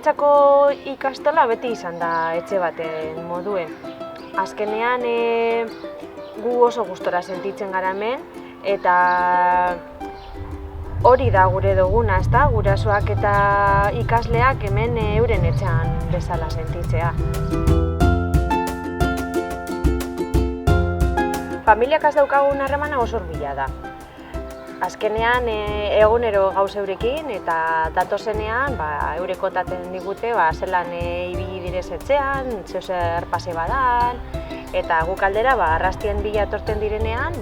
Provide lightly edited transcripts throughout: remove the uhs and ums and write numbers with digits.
Guretzako ikastola beti izan da etxe baten moduen. Azkenean gu oso gustora sentitzen gara hemen, eta hori da gure duguna, ezta? Gurasoak eta ikasleak hemen euren etxean bezala sentitzea. Familiakaz daukagun harremana oso hurbila da. Azkenean egunero gauz eurekin eta datozenean eurek kontatzen digute zelan ibili direz etxean, zeozer pase badan, eta guk aldera arrastien bila etortzen direnean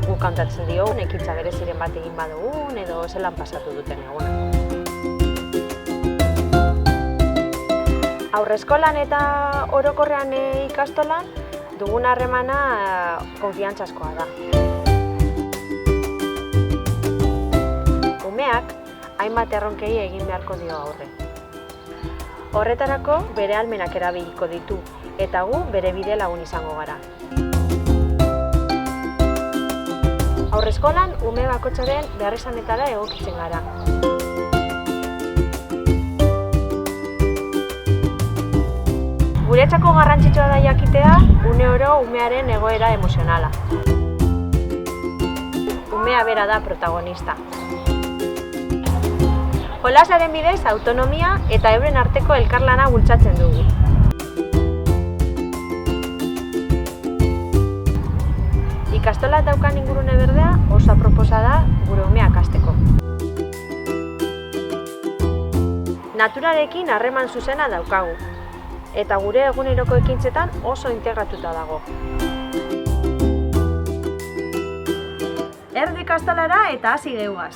guk kontatzen diogun ekintza bereziren bat egin badugun edo zelan pasatu duten eguna. Haurreskolan eta orokorrean ikastolan dugun harremana konfiantzazkoa da. Umeak hainbat erronkei egin beharko dio aurre. Horretarako bere ahalmenak erabiliko ditu eta gu bere bide lagun izango gara. Haurreskolan ume bakoitzaren beharrizanetara egokitzen gara. Guretzako garrantzitsua da jakitea une oro umearen egoera emozionala. Umea bera da protagonista. Jolasaren bidez autonomia eta euren arteko elkarlana bultzatzen dugu. Ikastola daukan ingurune berdea oso aproposa da gure umeak hasteko. Naturarekin harreman zuzena daukagu, eta gure eguneroko ekintzetan oso integratuta dago. Erdi ikastolara eta hasi geuaz!